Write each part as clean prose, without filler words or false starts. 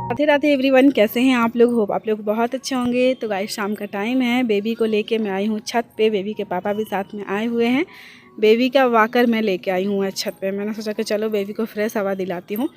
Radhe Radhe everyone, कैसे हैं आप लोग? होप आप लोग बहुत अच्छे होंगे। तो गाइस शाम का टाइम है, बेबी को लेके मैं आई हूँ छत पे। बेबी के पापा भी साथ में आए हुए हैं। बेबी का वाकर मैं लेके आई हूँ छत पे। मैंने सोचा कि चलो बेबी को फ्रेश हवा दिलाती हूँ।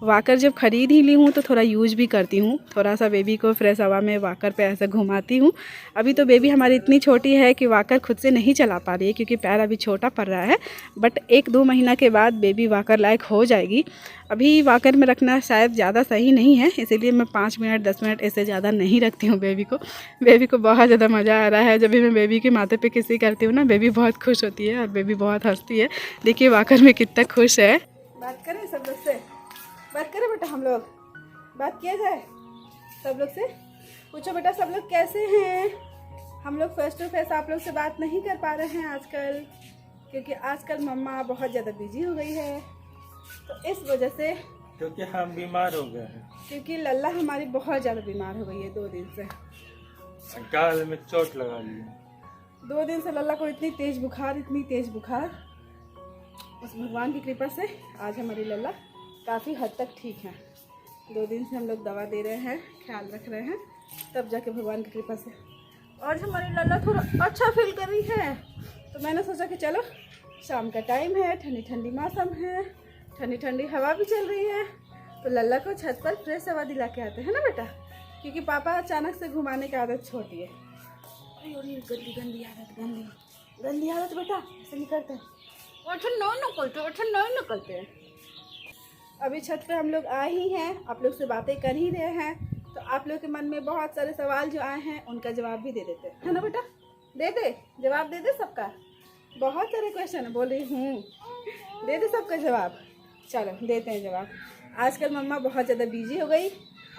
वाकर जब ख़रीद ही ली हूँ तो थोड़ा यूज भी करती हूँ, थोड़ा सा बेबी को फ्रेश हवा में वाकर पे ऐसे घुमाती हूँ। अभी तो बेबी हमारी इतनी छोटी है कि वाकर खुद से नहीं चला पा रही है, क्योंकि पैर अभी छोटा पड़ रहा है। बट 1-2 महीना के बाद बेबी वाकर लायक हो जाएगी। अभी वाकर में रखना शायद ज़्यादा सही नहीं है, इसीलिए मैं 5 मिनट 10 मिनट ऐसे ज़्यादा नहीं रखती हूँ बेबी को। बेबी को बहुत ज़्यादा मज़ा आ रहा है। जब भी मैं बेबी के माथे पे किसी करती हूँ ना, बेबी बहुत खुश होती है और बेबी बहुत हंसती है। देखिए वाकर में कितना खुश है। बात करें सब लोग से, बात करें बेटा, हम लोग बात किया जाए सब लोग से। पूछो बेटा सब लोग कैसे हैं। हम लोग फेस टू फेस आप लोग से बात नहीं कर पा रहे हैं आजकल, क्योंकि आजकल मम्मा बहुत ज़्यादा बिजी हो गई है। तो इस वजह से, क्योंकि हम बीमार हो गए हैं, क्योंकि लल्ला हमारी बहुत ज़्यादा बीमार हो गई है 2 दिन से। गाल में चोट लगा ली है। 2 दिन से लल्ला को इतनी तेज़ बुखार। उस भगवान की कृपा से आज हमारी लल्ला काफ़ी हद तक ठीक है। 2 दिन से हम लोग दवा दे रहे हैं, ख्याल रख रहे हैं, तब जाके भगवान की कृपा से आज हमारी लल्ला थोड़ा अच्छा फील कर रही है। तो मैंने सोचा कि चलो शाम का टाइम है, ठंडी ठंडी मौसम है, ठंडी ठंडी हवा भी चल रही है, तो लल्ला को छत पर फ्रेश हवा दिला के आते हैं ना बेटा, क्योंकि पापा अचानक से घुमाने की आदत छोटी है। अरे गंदी आदत बेटा, ऐसे नहीं करते, निकलते हैं। अभी छत पे हम लोग आए ही हैं, आप लोग से बातें कर ही रहे हैं, तो आप लोग के मन में बहुत सारे सवाल जो आए हैं उनका जवाब भी दे देते हैं ना बेटा। दे जवाब दे दे सबका। बहुत सारे क्वेश्चन बोल रही हूँ, दे दे सबका जवाब। चलो देते हैं जवाब। आजकल मम्मा बहुत ज़्यादा बिजी हो गई।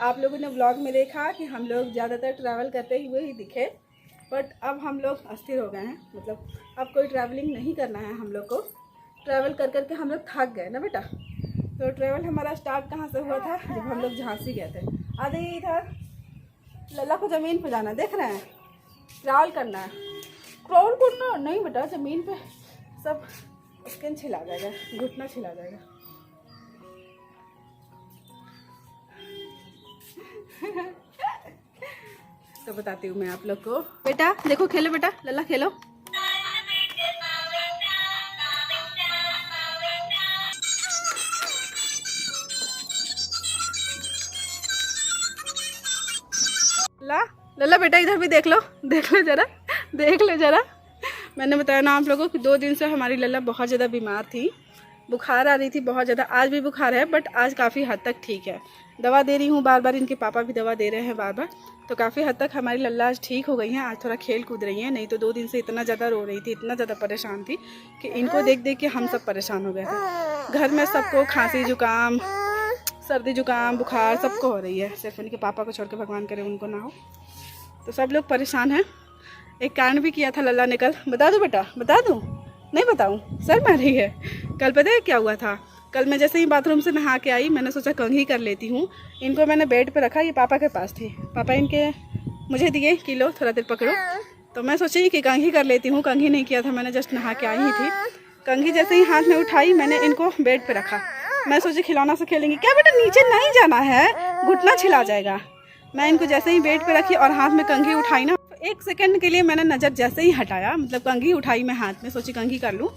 आप लोगों ने व्लॉग में देखा कि हम लोग ज़्यादातर ट्रैवल करते हुए ही दिखे, बट अब हम लोग अस्थिर हो गए हैं। मतलब अब कोई ट्रैवलिंग नहीं करना है हम लोग को। ट्रैवल कर करके हम लोग थक गए ना बेटा। तो ट्रैवल हमारा स्टार्ट कहाँ से हुआ था? जब हम लोग झांसी गए थे। आधे इधर लल्ला को ज़मीन पे जाना, देख रहे हैं, क्रॉल करना है। क्रॉल करना नहीं बेटा, ज़मीन पे सब स्किन छिला जाएगा, घुटना छिला जाएगा। तो बताती हूँ मैं आप लोग को। बेटा देखो, खेलो बेटा, लल्ला खेलो। लल्ला बेटा इधर भी देख लो जरा। मैंने बताया ना आप लोगों को कि 2 दिन से हमारी लल्ला बहुत ज़्यादा बीमार थी, बुखार आ रही थी बहुत ज़्यादा। आज भी बुखार है, बट आज काफ़ी हद तक ठीक है। दवा दे रही हूँ बार बार, इनके पापा भी दवा दे रहे हैं बार बार, तो काफ़ी हद तक हमारी लल्ला आज ठीक हो गई हैं। आज थोड़ा खेल कूद रही हैं, नहीं तो 2 दिन से इतना ज़्यादा रो रही थी, इतना ज़्यादा परेशान थी कि इनको देख देख के हम सब परेशान हो गए थे। घर में सबको खांसी जुकाम, सर्दी जुकाम, बुखार सबको हो रही है, सिर्फ उनके पापा को छोड़ के, भगवान करे उनको ना हो। तो सब लोग परेशान हैं। एक कांड भी किया था लल्ला ने कल, बता दूँ बेटा, बता दूँ? नहीं बताऊँ, सर मार रही है। कल पता है क्या हुआ था? कल मैं जैसे ही बाथरूम से नहा के आई, मैंने सोचा कंघी कर लेती हूँ। इनको मैंने बेड पे रखा, ये पापा के पास थी। पापा इनके मुझे दिए कि लो थोड़ा देर पकड़ो, तो मैं सोची कि कंघी कर लेती हूँ। कंघी नहीं किया था मैंने, जस्ट नहा के आई ही थी। कंघी जैसे ही हाथ में उठाई, मैंने इनको बेड पे रखा। मैं सोची खिलौना से खेलेंगी। क्या बेटा नीचे नहीं जाना है, घुटना छिला जाएगा। मैं इनको जैसे ही बेड पे रखी और हाथ में कंघी उठाई ना, 1 सेकंड के लिए मैंने नज़र जैसे ही हटाया, मतलब कंघी उठाई मैं हाथ में, सोची कंघी कर लूँ,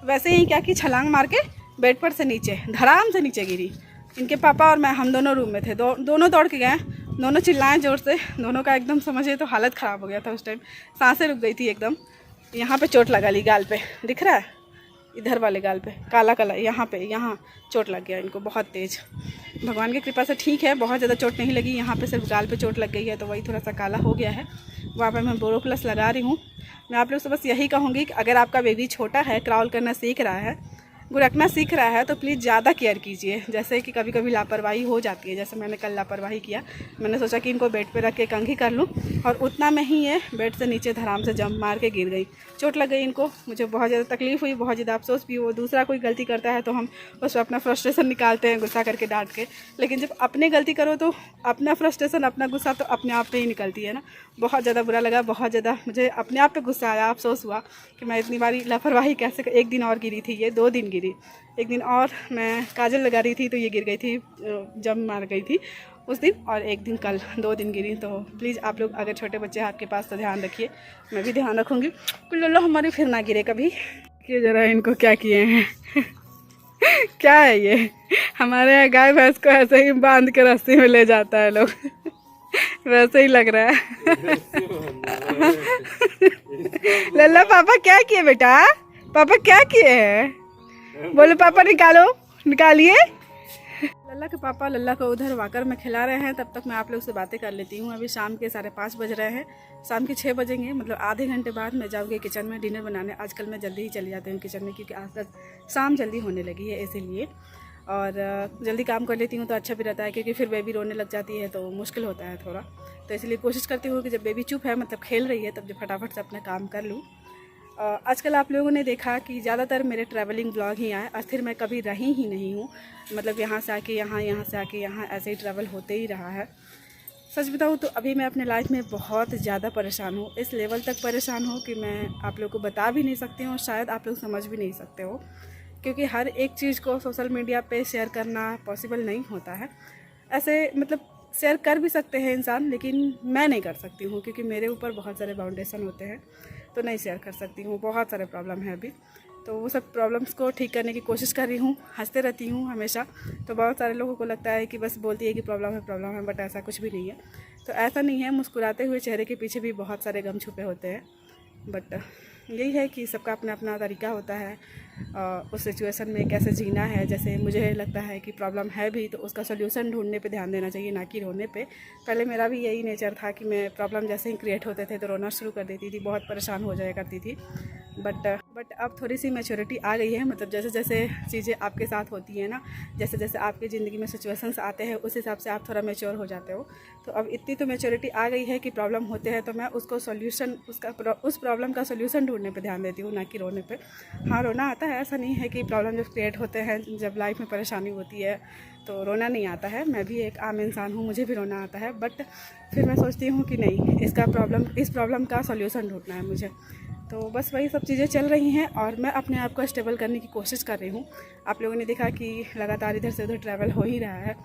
वैसे ही क्या कि छलांग मार के बेड पर से नीचे, धड़ाम से नीचे गिरी। इनके पापा और मैं, हम दोनों रूम में थे, दोनों दौड़ के गए, दोनों चिल्लाए ज़ोर से। दोनों का एकदम समझिए तो हालत ख़राब हो गया था उस टाइम, सांसें रुक गई थी एकदम। यहाँ पे चोट लगा ली, गाल पे दिख रहा है, इधर वाले गाल पे काला काला, यहाँ चोट लग गया इनको बहुत तेज़। भगवान की कृपा से ठीक है, बहुत ज़्यादा चोट नहीं लगी, यहाँ पे सिर्फ गाल पे चोट लग गई है, तो वही थोड़ा सा काला हो गया है। वहाँ पे मैं बोरोप्लस लगा रही हूँ। मैं आप लोग से बस यही कहूँगी कि अगर आपका बेबी छोटा है, क्राउल करना सीख रहा है, गुरकना सीख रहा है, तो प्लीज़ ज़्यादा केयर कीजिए। जैसे कि कभी कभी लापरवाही हो जाती है, जैसे मैंने कल लापरवाही किया। मैंने सोचा कि इनको बेड पे रख के कंघी कर लूँ, और उतना में ही ये बेड से नीचे धड़ाम से जंप मार के गिर गई, चोट लग गई इनको। मुझे बहुत ज़्यादा तकलीफ़ हुई, बहुत ज़्यादा अफसोस भी हुआ। दूसरा कोई गलती करता है तो हम उस पर अपना फ्रस्ट्रेशन निकालते हैं, गुस्सा करके, डांट के, लेकिन जब अपने गलती करो तो अपना फ्रस्ट्रेशन, अपना गुस्सा तो अपने आप पे ही निकलती है ना। बहुत ज़्यादा बुरा लगा, बहुत ज़्यादा मुझे अपने आप पे गुस्सा आया, अफसोस हुआ कि मैं इतनी बारी लापरवाही कैसे। 1 दिन और गिरी थी ये, 2 दिन गिरी। एक दिन और मैं काजल लगा रही थी तो ये गिर गई थी, जम मार गई थी। उस दिन और एक दिन कल, 2 दिन गिरी। तो प्लीज़ आप लोग अगर छोटे बच्चे हैं आपके पास तो ध्यान रखिए, मैं भी ध्यान रखूँगी कि लल्ला हमारी फिर ना गिरे कभी। कि ज़रा इनको क्या किए हैं क्या है ये, हमारे यहाँ गाय भैंस को ऐसे ही बांध के रस्सी में ले जाता है लोग वैसे ही लग रहा है लल्ला पापा क्या किए बेटा, पापा क्या किए हैं, बोलो पापा निकालो, निकालिए। लल्ला के पापा लल्ला को उधर वाकर में खिला रहे हैं, तब तक मैं आप लोग से बातें कर लेती हूँ। अभी शाम के 5:30 बज रहे हैं, शाम के 6 बजेंगे, मतलब आधे घंटे बाद मैं जाऊँगी किचन में डिनर बनाने। आजकल मैं जल्दी ही चली जाती हूँ किचन में, क्योंकि आज शाम जल्दी होने लगी है इसीलिए, और जल्दी काम कर लेती हूँ तो अच्छा भी रहता है, क्योंकि फिर बेबी रोने लग जाती है तो मुश्किल होता है थोड़ा। तो इसलिए कोशिश करती हूँ कि जब बेबी चुप है, मतलब खेल रही है, तब जब फटाफट से अपना काम कर लूँ। आजकल आप लोगों ने देखा कि ज़्यादातर मेरे ट्रैवलिंग ब्लॉग ही आए, अस्थिर मैं कभी रही ही नहीं हूँ, मतलब यहाँ से आके यहाँ, यहाँ से आके यहाँ, ऐसे ही ट्रैवल होते ही रहा है। सच बताऊँ तो अभी मैं अपने लाइफ में बहुत ज़्यादा परेशान हूँ, इस लेवल तक परेशान हूँ कि मैं आप लोग को बता भी नहीं सकती हूँ, शायद आप लोग समझ भी नहीं सकते हो, क्योंकि हर एक चीज़ को सोशल मीडिया पे शेयर करना पॉसिबल नहीं होता है। ऐसे मतलब शेयर कर भी सकते हैं इंसान, लेकिन मैं नहीं कर सकती हूँ, क्योंकि मेरे ऊपर बहुत सारे बाउंडेशन होते हैं, तो नहीं शेयर कर सकती हूँ। बहुत सारे प्रॉब्लम है अभी, तो वो सब प्रॉब्लम्स को ठीक करने की कोशिश कर रही हूँ, हंसते रहती हूँ हमेशा। तो बहुत सारे लोगों को लगता है कि बस बोलती है कि प्रॉब्लम है, बट ऐसा कुछ भी नहीं है। तो ऐसा नहीं है, मुस्कुराते हुए चेहरे के पीछे भी बहुत सारे गम छुपे होते हैं। बट यही है कि सबका अपना अपना तरीका होता है उस सिचुएशन में कैसे जीना है। जैसे मुझे लगता है कि प्रॉब्लम है भी तो उसका सोल्यूशन ढूंढने पे ध्यान देना चाहिए, ना कि रोने पे। पहले मेरा भी यही नेचर था कि मैं प्रॉब्लम जैसे ही क्रिएट होते थे तो रोना शुरू कर देती थी, बहुत परेशान हो जाया करती थी। बट अब थोड़ी सी मैच्योरिटी आ गई है, मतलब जैसे जैसे चीज़ें आपके साथ होती हैं ना, जैसे जैसे आपकी ज़िंदगी में सिचुएशंस आते हैं, उस हिसाब से आप थोड़ा मैच्योर हो जाते हो। तो अब इतनी तो मैच्योरिटी आ गई है कि प्रॉब्लम होते हैं तो मैं उसको सोल्यूशन, उस प्रॉब्लम का सोल्यूशन ढूंढने पे ध्यान देती हूँ, ना कि रोने पे। हाँ, रोना आता है, ऐसा नहीं है कि प्रॉब्लम जब क्रिएट होते हैं, जब लाइफ में परेशानी होती है तो रोना नहीं आता है। मैं भी एक आम इंसान हूँ, मुझे भी रोना आता है, बट फिर मैं सोचती हूँ कि नहीं, इस प्रॉब्लम का सोल्यूशन ढूंढना है मुझे। तो बस वही सब चीज़ें चल रही हैं और मैं अपने आप को स्टेबल करने की कोशिश कर रही हूँ। आप लोगों ने देखा कि लगातार इधर से उधर ट्रैवल हो ही रहा है।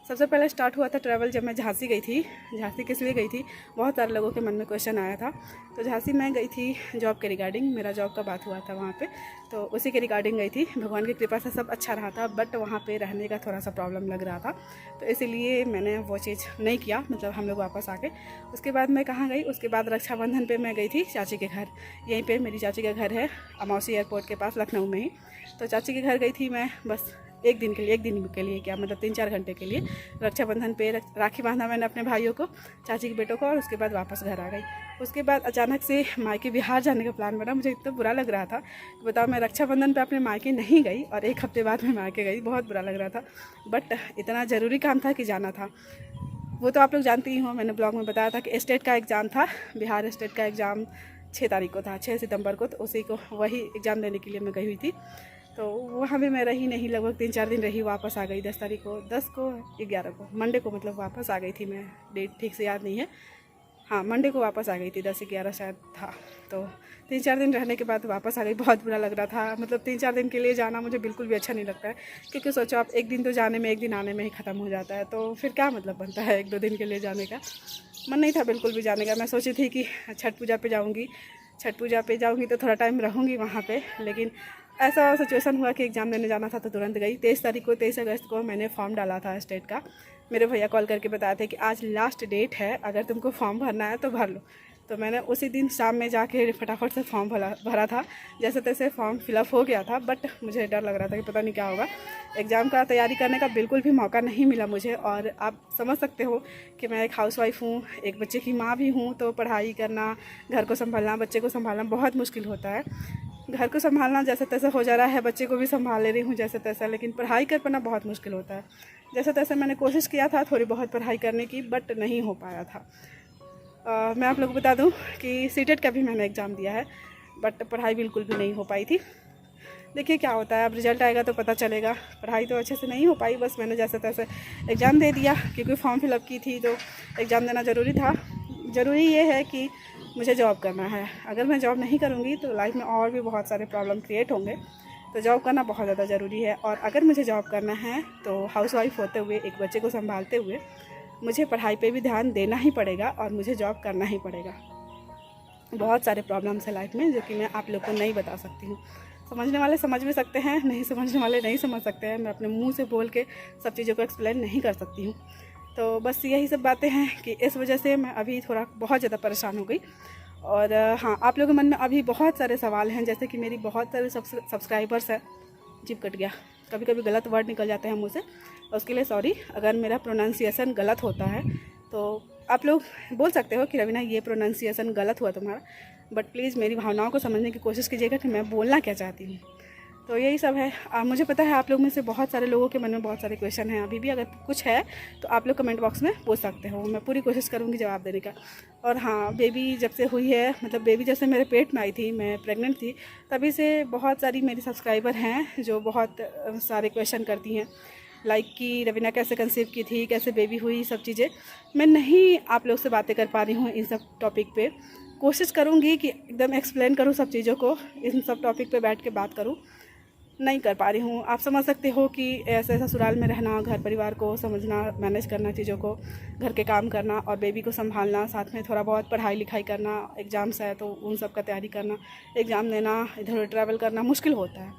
सबसे पहले स्टार्ट हुआ था ट्रैवल जब मैं झांसी गई थी। झांसी किस लिए गई थी, बहुत सारे लोगों के मन में क्वेश्चन आया था। तो झांसी मैं गई थी जॉब के रिगार्डिंग, मेरा जॉब का बात हुआ था वहाँ पे, तो उसी के रिगार्डिंग गई थी। भगवान की कृपा से सब अच्छा रहा था, बट वहाँ पे रहने का थोड़ा सा प्रॉब्लम लग रहा था, तो इसीलिए मैंने वो चीज़ नहीं किया, मतलब हम लोग वापस आ गए। उसके बाद मैं कहाँ गई, उसके बाद रक्षाबंधन पे मैं गई थी चाची के घर। यहीं पे मेरी चाची का घर है, अमौसी एयरपोर्ट के पास, लखनऊ में ही। तो चाची के घर गई थी मैं, बस एक दिन के लिए क्या, मतलब 3-4 घंटे के लिए। रक्षाबंधन पे राखी बांधा मैंने अपने भाइयों को, चाची के बेटों को, और उसके बाद वापस घर आ गई। उसके बाद अचानक से मायके बिहार जाने का प्लान बना। मुझे इतना बुरा लग रहा था, बताओ, मैं रक्षाबंधन पे अपने मायके नहीं गई और 1 हफ्ते बाद मैं मायके गई, बहुत बुरा लग रहा था, बट इतना ज़रूरी काम था कि जाना था। वो तो आप लोग जानते ही हो, मैंने ब्लॉग में बताया था कि स्टेट का एग्ज़ाम था, बिहार स्टेट का एग्ज़ाम 6 तारीख को था, 6 सितंबर को, तो उसी को वही एग्ज़ाम देने के लिए मैं गई हुई थी। तो वहाँ भी मैं रही नहीं, लगभग 3-4 दिन रही, वापस आ गई 10 तारीख को, 10 को 11 को, मंडे को, मतलब वापस आ गई थी मैं, डेट ठीक से याद नहीं है। हाँ, मंडे को वापस आ गई थी, 10-11 शायद था। तो 3-4 दिन रहने के बाद वापस आ गई। बहुत बुरा लग रहा था, मतलब 3-4 दिन के लिए जाना मुझे बिल्कुल भी अच्छा नहीं लगता है, क्योंकि सोचो आप, एक दिन तो जाने में, एक दिन आने में ही ख़त्म हो जाता है, तो फिर क्या मतलब बनता है 1-2 दिन के लिए जाने का। मन नहीं था बिल्कुल भी जाने का। मैं सोची थी कि छठ पूजा पे जाऊँगी तो थोड़ा टाइम रहूँगी वहाँ पे, लेकिन ऐसा सिचुएशन हुआ कि एग्ज़ाम देने जाना था तो तुरंत गई। 23 अगस्त को मैंने फॉर्म डाला था स्टेट का। मेरे भैया कॉल करके बताए थे कि आज लास्ट डेट है, अगर तुमको फॉर्म भरना है तो भर लो। तो मैंने उसी दिन शाम में जाके फटाफट से फॉर्म भरा था। जैसे तैसे फॉर्म फिलअप हो गया था, बट मुझे डर लग रहा था कि पता नहीं क्या होगा। एग्ज़ाम का तैयारी करने का बिल्कुल भी मौका नहीं मिला मुझे। और आप समझ सकते हो कि मैं एक हाउसवाइफ हूँ, एक बच्चे की माँ भी हूँ, तो पढ़ाई करना, घर को संभालना, बच्चे को संभालना बहुत मुश्किल होता है। घर को संभालना जैसे तैसे हो जा रहा है, बच्चे को भी संभाल ले रही हूँ जैसे तैसे, लेकिन पढ़ाई कर पाना बहुत मुश्किल होता है। जैसे तैसे मैंने कोशिश किया था थोड़ी बहुत पढ़ाई करने की, बट नहीं हो पाया था। मैं आप लोगों को बता दूं कि सीटेट का भी मैंने एग्ज़ाम दिया है, बट पढ़ाई बिल्कुल भी नहीं हो पाई थी। देखिए क्या होता है, अब रिज़ल्ट आएगा तो पता चलेगा। पढ़ाई तो अच्छे से नहीं हो पाई, बस मैंने जैसे तैसे एग्ज़ाम दे दिया, क्योंकि फॉर्म फिलअप की थी तो एग्ज़ाम देना ज़रूरी था। ज़रूरी ये है कि मुझे जॉब करना है। अगर मैं जॉब नहीं करूँगी तो लाइफ में और भी बहुत सारे प्रॉब्लम क्रिएट होंगे, तो जॉब करना बहुत ज़्यादा ज़रूरी है। और अगर मुझे जॉब करना है तो हाउसवाइफ होते हुए, एक बच्चे को संभालते हुए, मुझे पढ़ाई पे भी ध्यान देना ही पड़ेगा और मुझे जॉब करना ही पड़ेगा। बहुत सारे प्रॉब्लम्स है लाइफ में जो कि मैं आप लोग को नहीं बता सकती हूँ। समझने वाले समझ भी सकते हैं, नहीं समझने वाले नहीं समझ सकते हैं। मैं अपने मुंह से बोल के सब चीज़ों को एक्सप्लेन नहीं कर सकती हूँ। तो बस यही सब बातें हैं कि इस वजह से मैं अभी थोड़ा बहुत ज़्यादा परेशान हो गई। और हाँ, आप लोगों के मन में अभी बहुत सारे सवाल हैं, जैसे कि मेरी बहुत सारे सब्सक्राइबर्स हैं। जिप कट गया, कभी कभी गलत वर्ड निकल जाते हैं मुँह से, उसके लिए सॉरी। अगर मेरा प्रोनाउंसिएशन गलत होता है तो आप लोग बोल सकते हो कि रवीना ये प्रोनाउंसिएशन गलत हुआ तुम्हारा, बट प्लीज़ मेरी भावनाओं को समझने की कोशिश कीजिएगा कि मैं बोलना क्या चाहती हूँ। तो यही सब है। मुझे पता है आप लोग में से बहुत सारे लोगों के मन में बहुत सारे क्वेश्चन हैं अभी भी। अगर कुछ है तो आप लोग कमेंट बॉक्स में पूछ सकते हो, मैं पूरी कोशिश करूँगी जवाब देने का। और हाँ, बेबी जब से हुई है, मतलब बेबी जब से मेरे पेट में आई थी, मैं प्रेग्नेंट थी, तभी से बहुत सारी मेरी सब्सक्राइबर हैं जो बहुत सारे क्वेश्चन करती हैं, लाइक कि रवीना कैसे कंसीव की थी, कैसे बेबी हुई, सब चीज़ें। मैं नहीं आप लोग से बातें कर पा रही हूँ इन सब टॉपिक पे। कोशिश करूँगी कि एकदम एक्सप्लेन करूँ सब चीज़ों को, इन सब टॉपिक पे बैठ के बात करूँ, नहीं कर पा रही हूँ। आप समझ सकते हो कि ऐसे ससुराल में रहना, घर परिवार को समझना, मैनेज करना, चीज़ों को, घर के काम करना और बेबी को संभालना, साथ में थोड़ा बहुत पढ़ाई लिखाई करना, एग्ज़ाम्स है तो उन सब का तैयारी करना, एग्ज़ाम देना, इधर उधर ट्रैवल करना मुश्किल होता है।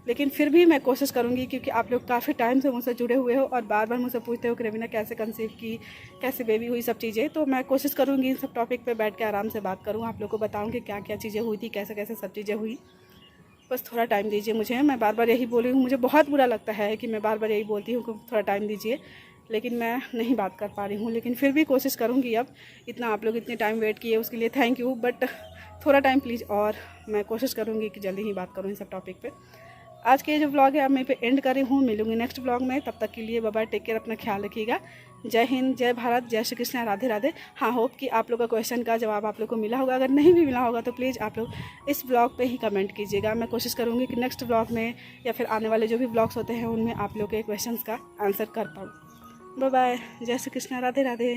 लेकिन फिर भी मैं कोशिश करूँगी, क्योंकि आप लोग काफ़ी टाइम से मुझसे जुड़े हुए हो और बार बार मुझसे पूछते हो कि रवीना कैसे कंसीव की, कैसे बेबी हुई, सब चीज़ें। तो मैं कोशिश करूँगी इन सब टॉपिक पे बैठ के आराम से बात करूँ, आप लोग को बताऊँ कि क्या क्या चीज़ें हुई थी, कैसे कैसे सब चीज़ें हुई। बस थोड़ा टाइम दीजिए मुझे। मैं बार बार यही बोल रही हूँ, मुझे बहुत बुरा लगता है कि मैं बार बार यही बोलती हूँ कि थोड़ा टाइम दीजिए, लेकिन मैं नहीं बात कर पा रही हूँ। लेकिन फिर भी कोशिश करूँगी। अब इतना आप लोग इतने टाइम वेट किए उसके लिए थैंक यू, बट थोड़ा टाइम प्लीज़, और मैं कोशिश करूँगी कि जल्दी ही बात करूँ इन सब टॉपिक पे। आज के जो व्लॉग है अब मैं पे एंड कर रही हूँ, मिलूंगी नेक्स्ट व्लॉग में। तब तक के लिए बाय बाय, टेक केयर, अपना ख्याल रखिएगा। जय हिंद, जय भारत, जय श्री कृष्ण, राधे राधे। हाँ, होप कि आप लोग का क्वेश्चन का जवाब आप लोग को मिला होगा। अगर नहीं भी मिला होगा तो प्लीज़ आप लोग इस ब्लॉग पे ही कमेंट कीजिएगा। मैं कोशिश करूँगी कि नेक्स्ट ब्लॉग में या फिर आने वाले जो भी ब्लॉग्स होते हैं उनमें आप लोग के क्वेश्चन का आंसर कर पाऊँ। बाय बाय, जय श्री कृष्ण, राधे राधे।